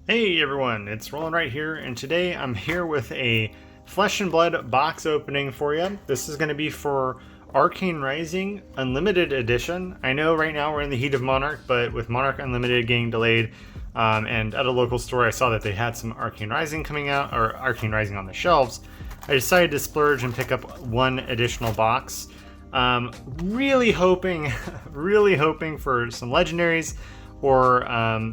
Hey everyone, it's Roland right here, and today I'm here with a Flesh and Blood box opening for you. This is going to be for Arcane Rising Unlimited Edition. I know right now we're in the heat of Monarch, but with Monarch Unlimited getting delayed, and at a local store I saw that they had some Arcane Rising coming out, or Arcane Rising on the shelves. I decided to splurge and pick up one additional box. Really hoping, really hoping for some legendaries, or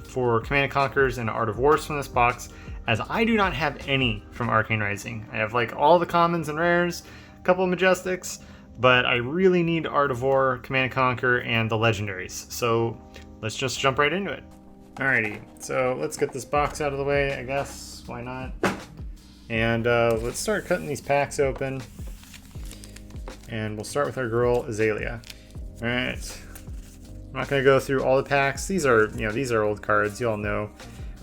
for Command and Conquers and Art of Wars from this box, as I do not have any from Arcane Rising. I have like all the commons and rares, a couple of Majestics, but I really need Art of War, Command and Conquer, and the legendaries. So let's just jump right into it. Alrighty, so let's get this box out of the way, I guess. Why not? And let's start cutting these packs open. And we'll start with our girl, Azalea. Alright. I'm not going to go through all the packs. These are old cards, you all know.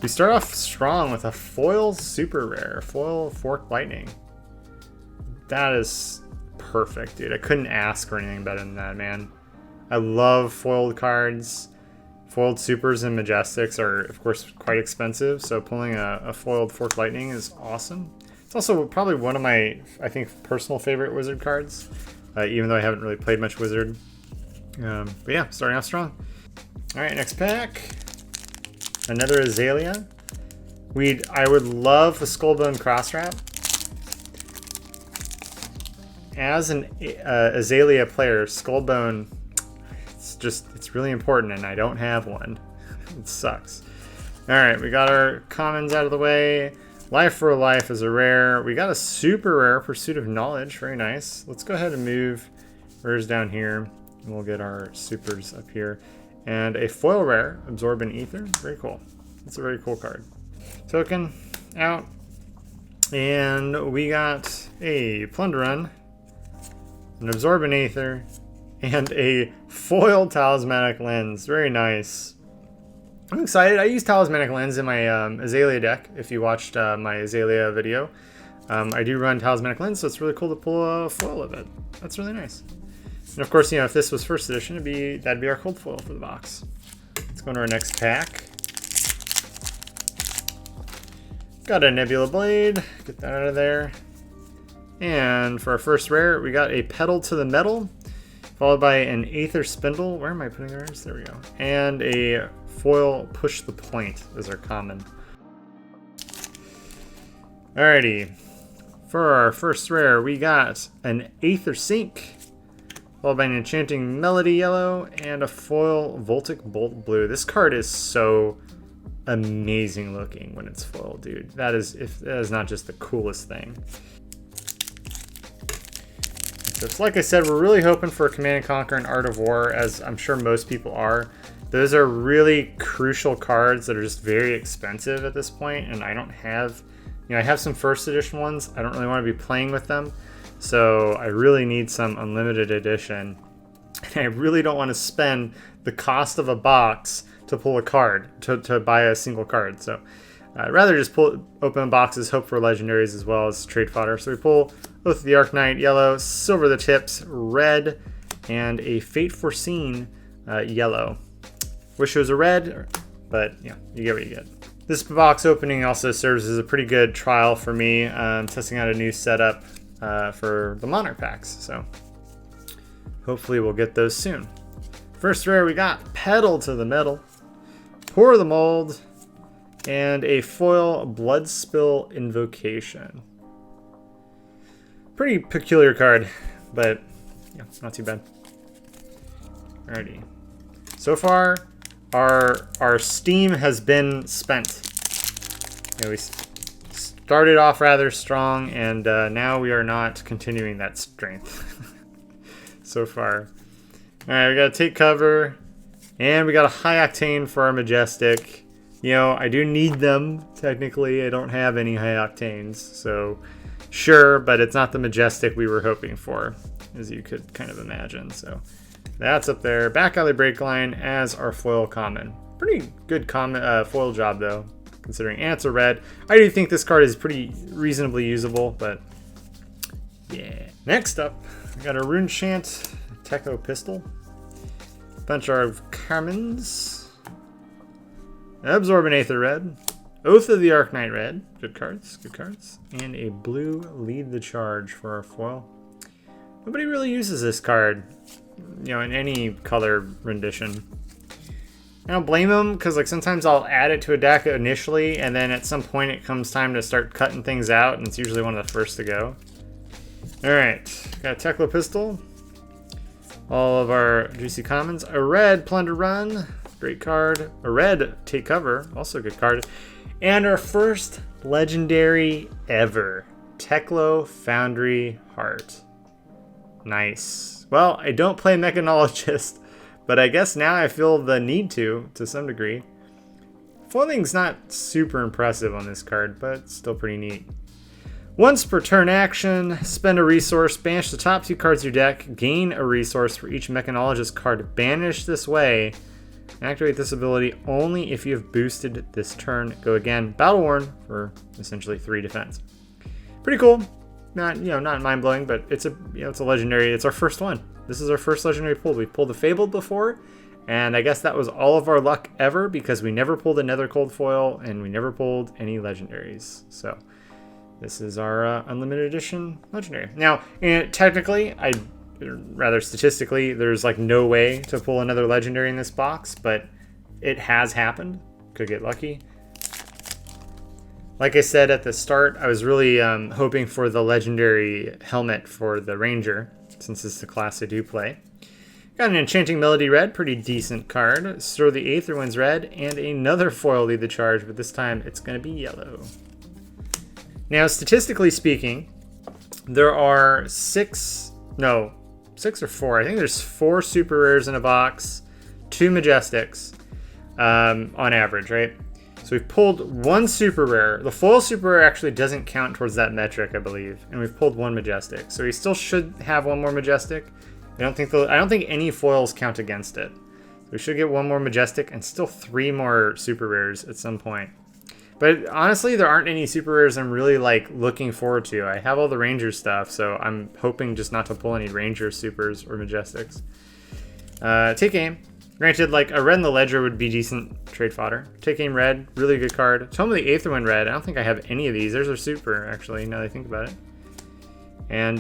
We start off strong with a foil super rare, foil Forked Lightning. That is perfect, dude. I couldn't ask for anything better than that, man. I love foiled cards. Foiled supers and majestics are, of course, quite expensive, so pulling a foiled Forked Lightning is awesome. It's also probably one of my, I think, personal favorite Wizard cards, even though I haven't really played much Wizard. But yeah, starting off strong. Alright, next pack. Another Azalea. I would love a Skullbone Crosswrap. As an Azalea player, Skullbone, it's really important, and I don't have one. It sucks. Alright, we got our commons out of the way. Life for a Life is a rare. We got a super rare, Pursuit of Knowledge. Very nice. Let's go ahead and move rares down here. We'll get our supers up here. And a foil rare, Absorbent Ether. Very cool. That's a very cool card. Token out. And we got a Plunderun, an Absorbent Ether, and a foil Talismanic Lens. Very nice. I'm excited. I use Talismanic Lens in my Azalea deck. If you watched my Azalea video, I do run Talismanic Lens, so it's really cool to pull a foil of it. That's really nice. And of course, if this was first edition, that'd be our cold foil for the box. Let's go to our next pack. Got a Nebula Blade. Get that out of there. And for our first rare, we got a Pedal to the Metal, followed by an Aether Spindle. Where am I putting the rares? There we go. And a foil Push the Point is our common. Alrighty. For our first rare, we got an Aether Sink, followed by an Enchanting Melody Yellow, and a foil Voltic Bolt Blue. This card is so amazing looking when it's foil, dude. That is not just the coolest thing. So it's like I said, we're really hoping for a Command and Conquer and Art of War, as I'm sure most people are. Those are really crucial cards that are just very expensive at this point, and I don't have, I have some first edition ones. I don't really want to be playing with them. So I really need some Unlimited Edition. And I really don't want to spend the cost of a box to pull a card, to buy a single card. So I'd rather just open boxes, hope for legendaries as well as trade fodder. So we pull Oath of the Arknight yellow, Silver the Tips red, and a Fate Foreseen yellow. Wish it was a red, but yeah, you get what you get. This box opening also serves as a pretty good trial for me, testing out a new setup for the Monarch packs, so hopefully we'll get those soon. First rare, we got Pedal to the Metal, Pour the Mold, and a foil Bloodspill Invocation. Pretty peculiar card, but yeah, not too bad. Alrighty. So far, our steam has been spent. We started off rather strong, and now we are not continuing that strength so far. Alright, we got to take cover, and we got a high octane for our Majestic. I do need them, technically. I don't have any high octanes, so sure, but it's not the Majestic we were hoping for, as you could kind of imagine. So that's up there. Back Alley Breakline as our foil common. Pretty good foil job, though, considering it's a red. I do think this card is pretty reasonably usable, but yeah. Next up, we got a Rune Chant Techo Pistol, bunch of commons, Absorbent Aether red, Oath of the Arcanite red. Good cards, good cards. And a blue Lead the Charge for our foil. Nobody really uses this card, you know, in any color rendition. I don't blame them, because like sometimes I'll add it to a deck initially, and then at some point it comes time to start cutting things out, and it's usually one of the first to go. Alright, got a Tekla Pistol. All of our juicy commons. A red Plunder Run, great card. A red Take Cover, also a good card. And our first legendary ever, Tekla Foundry Heart. Nice. Well, I don't play Mechanologist, but I guess now I feel the need to some degree. Foiling's not super impressive on this card, but still pretty neat. Once per turn action, spend a resource, banish the top 2 cards of your deck, gain a resource for each Mechanologist card banished this way. Activate this ability only if you have boosted this turn. Go again. Battle Worn for essentially 3 defense. Pretty cool. Not, you know, not mind blowing, but it's a, you know, it's a legendary. It's our first one. This is our first legendary pull. We've pulled the Fabled before, and I guess that was all of our luck ever because we never pulled another cold foil and we never pulled any legendaries. So this is our Unlimited Edition legendary. Now, technically, rather statistically, there's like no way to pull another legendary in this box, but it has happened. Could get lucky. Like I said at the start, I was really hoping for the legendary helmet for the Ranger, since it's the class I do play. Got an Enchanting Melody red, pretty decent card. Stir the Aetherwinds red, and another foil Lead the Charge, but this time it's going to be yellow. Now, statistically speaking, there are 6 or 4. I think there's 4 super rares in a box, 2 Majestics on average, right? So we've pulled 1 super rare. The foil super rare actually doesn't count towards that metric, I believe, and we've pulled 1 Majestic. So we still should have 1 more Majestic. I don't think any foils count against it. So we should get 1 more Majestic and still 3 more super rares at some point. But honestly, there aren't any super rares I'm really like looking forward to. I have all the Ranger stuff, so I'm hoping just not to pull any Ranger supers or Majestics. Take Aim. Granted, like a red in the Ledger would be decent trade fodder. Take Aim red, really good card. Tome of the Aetherwind red. I don't think I have any of these. There's our super, actually, now that I think about it. And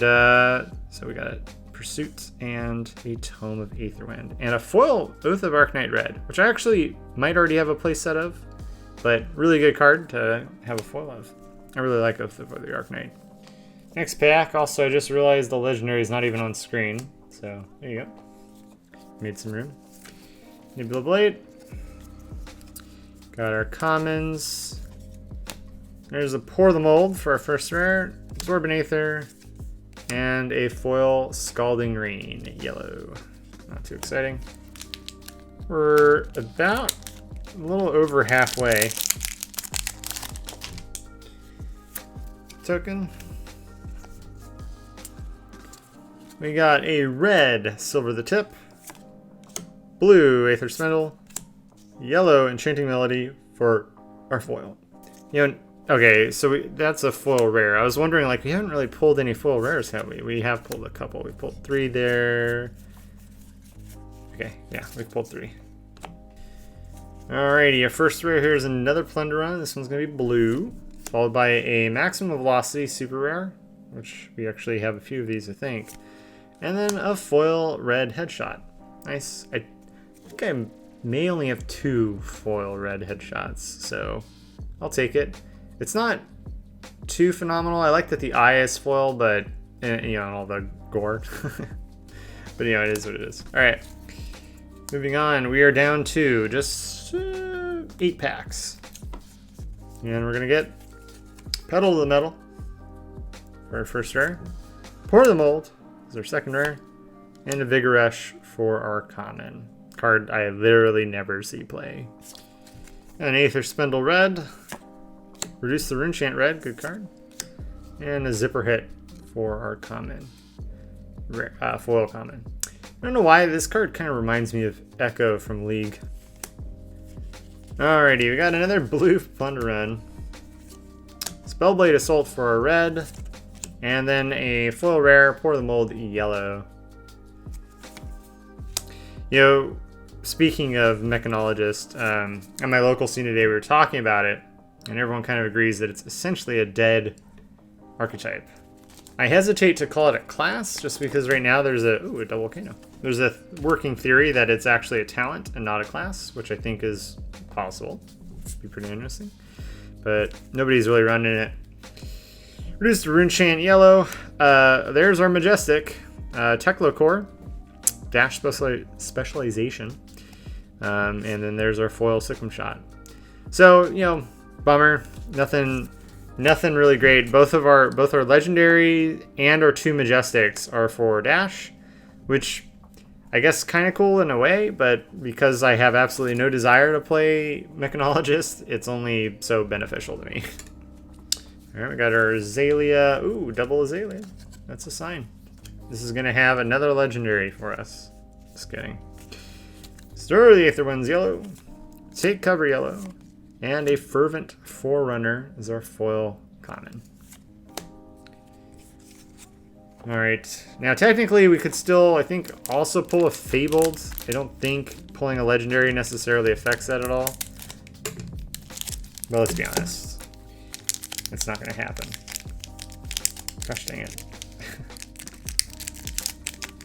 so we got a Pursuit and a Tome of Aetherwind. And a foil Oath of Arcanite red, which I actually might already have a play set of. But really good card to have a foil of. I really like Oath of the Arcanite. Next pack, also I just realized the legendary is not even on screen. So there you go. Made some room. Nebula Blade. Got our commons. There's a Pour the Mold for our first rare. Absorbent Aether. And a foil Scalding Rain, yellow. Not too exciting. We're about a little over halfway. Token. We got a red Silver the Tip, blue Aether Spindle, yellow Enchanting Melody for our foil. You know, okay, so that's a foil rare. I was wondering, like, we haven't really pulled any foil rares, have we? We have pulled a couple. We pulled 3 there. Okay, yeah, we've pulled 3. Alrighty, our first rare here is another Plunder Run. This one's going to be blue, followed by a Maximum Velocity super rare, which we actually have a few of these, I think. And then a foil red Headshot. Nice. I think I may only have 2 foil red Headshots, so I'll take it. It's not too phenomenal. I like that the eye is foil, but, you know, and all the gore. But, you know, it is what it is. Alright. Moving on, we are down to just 8 packs. And we're going to get Pedal to the Metal for our first rare. Pour the Mold is our second rare. And a Vigor Rush for our common. Card I literally never see play. An Aether Spindle red. Reduce the Runechant red, good card. And a Zipper Hit for our common. Foil common. I don't know why this card kind of reminds me of Echo from League. Alrighty, we got another blue Plunder Run. Spellblade Assault for our red. And then a foil rare, Pour the Mold yellow. You know, speaking of Mechanologist, at my local scene today, we were talking about it. and everyone kind of agrees that it's essentially a dead archetype. I hesitate to call it a class just because right now there's a double volcano. There's a working theory that it's actually a talent and not a class, which I think is possible. It'd be pretty interesting, but nobody's really running it. Reduced to Rune Chant yellow. There's our Majestic Teklo Core dash specialization, and then there's our foil Sikkim Shot. So bummer. Nothing really great. Both our legendary and our 2 Majestics are for dash, which I guess kind of cool in a way, but because I have absolutely no desire to play Mechanologist, it's only so beneficial to me. All right, we got our Azalea. Ooh, double Azalea. That's a sign. This is gonna have another legendary for us. Just kidding. Stir the Aether Winds yellow. Take cover yellow. And a Fervent Forerunner is our foil common. Alright, now technically we could still, I think, also pull a Fabled. I don't think pulling a legendary necessarily affects that at all. But let's be honest, it's not going to happen. Gosh dang it.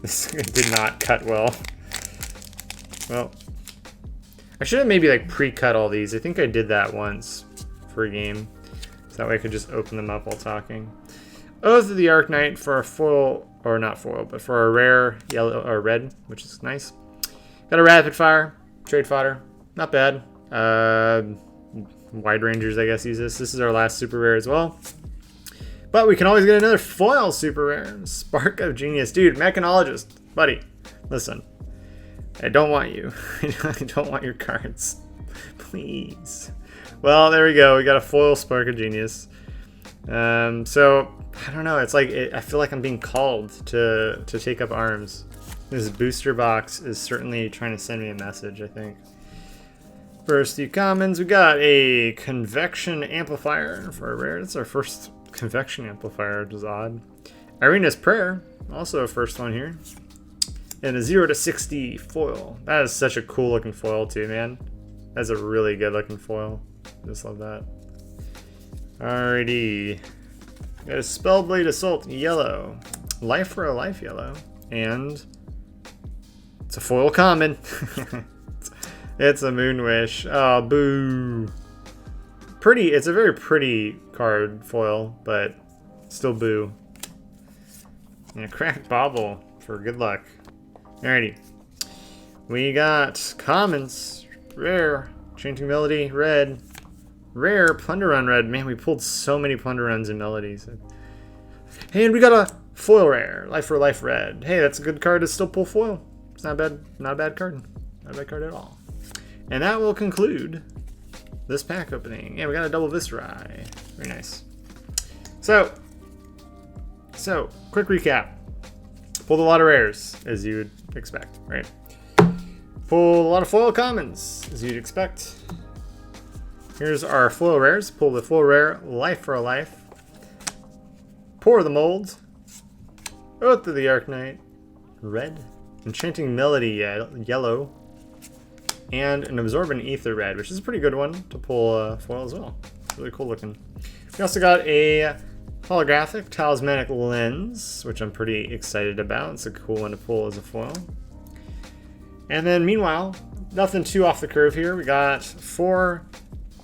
This did not cut well. Well, I should have maybe like pre-cut all these. I think I did that once for a game. So that way I could just open them up while talking. Oath of the Arknight for a foil, or not foil, but for a rare yellow or red, which is nice. Got a Rapid Fire, trade fodder, not bad. Wide Rangers, I guess, use this. This is our last super rare as well. But we can always get another foil super rare. Spark of Genius. Dude, Mechanologist, buddy, listen. I don't want you. I don't want your cards. Please. Well, there we go. We got a foil Spark of Genius. So, I don't know. It's like, I feel like I'm being called to take up arms. This booster box is certainly trying to send me a message, I think. First few commons, we got a Convection Amplifier for a rare. That's our first Convection Amplifier, which is odd. Irina's Prayer, also a first one here. And a 0 to 60 foil. That is such a cool looking foil too, man. That's a really good looking foil. Just love that. Alrighty. Got a Spellblade Assault yellow. Life for a life yellow. And it's a foil common. It's a Moonwish. Oh, boo. Pretty, it's a very pretty card foil, but still boo. And a Cracked Bauble for good luck. Alrighty. We got commons. Rare. Chanting Melody, red. Rare, Plunder Run red. Man, we pulled so many Plunder Runs and Melodies. Hey, and we got a foil rare. Life for life red. Hey, that's a good card to still pull foil. It's not bad. Not a bad card. Not a bad card at all. And that will conclude this pack opening. Yeah, we got a double Viscerai. Very nice. So, quick recap. Pulled a lot of rares, as you would expect, right? Pulled a lot of foil commons, as you'd expect. Here's our foil rares. Pull the foil rare, Life for a Life. Pour the Mold. Oath of the Arknight, red. Enchanting Melody, yellow. And an Absorbent Ether red, which is a pretty good one to pull foil as well. Really cool looking. We also got a holographic Talismanic Lens, which I'm pretty excited about. It's a cool one to pull as a foil. And then meanwhile, nothing too off the curve here. We got 4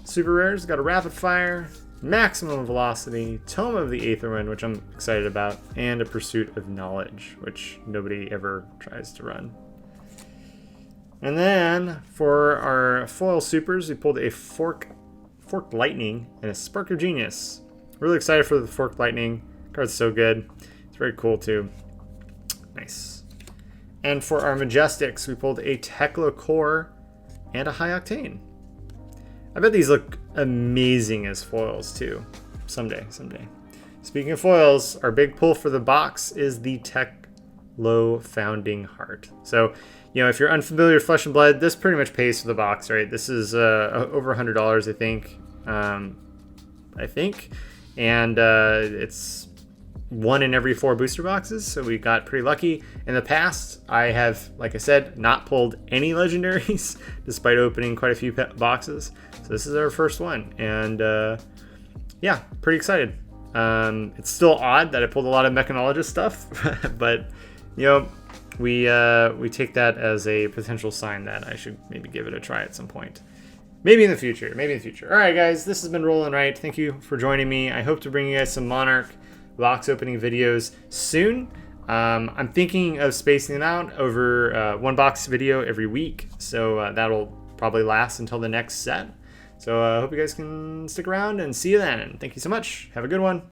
super rares. We got a Rapid Fire, Maximum Velocity, Tome of the Aetherwind, which I'm excited about, and a Pursuit of Knowledge, which nobody ever tries to run. And then for our foil supers, we pulled a Forked Lightning and a Spark of Genius. Really excited for the Forked Lightning. Card's so good. It's very cool too. Nice. And for our Majestics, we pulled a Teklo Core and a High Octane. I bet these look amazing as foils too. Someday. Speaking of foils, our big pull for the box is the Teklo Founding Heart. So, if you're unfamiliar with Flesh and Blood, this pretty much pays for the box, right? This is over $100, I think. And it's 1 in every 4 booster boxes, so we got pretty lucky. In the past, I have, like I said, not pulled any legendaries, despite opening quite a few boxes. So this is our first one, and yeah, pretty excited. It's still odd that I pulled a lot of mechanologist stuff, but you know, we take that as a potential sign that I should maybe give it a try at some point. Maybe in the future. All right, guys, this has been Roland Wright. Thank you for joining me. I hope to bring you guys some Monarch box opening videos soon. I'm thinking of spacing them out over 1 box video every week, so that'll probably last until the next set. So I hope you guys can stick around, and see you then. Thank you so much. Have a good one.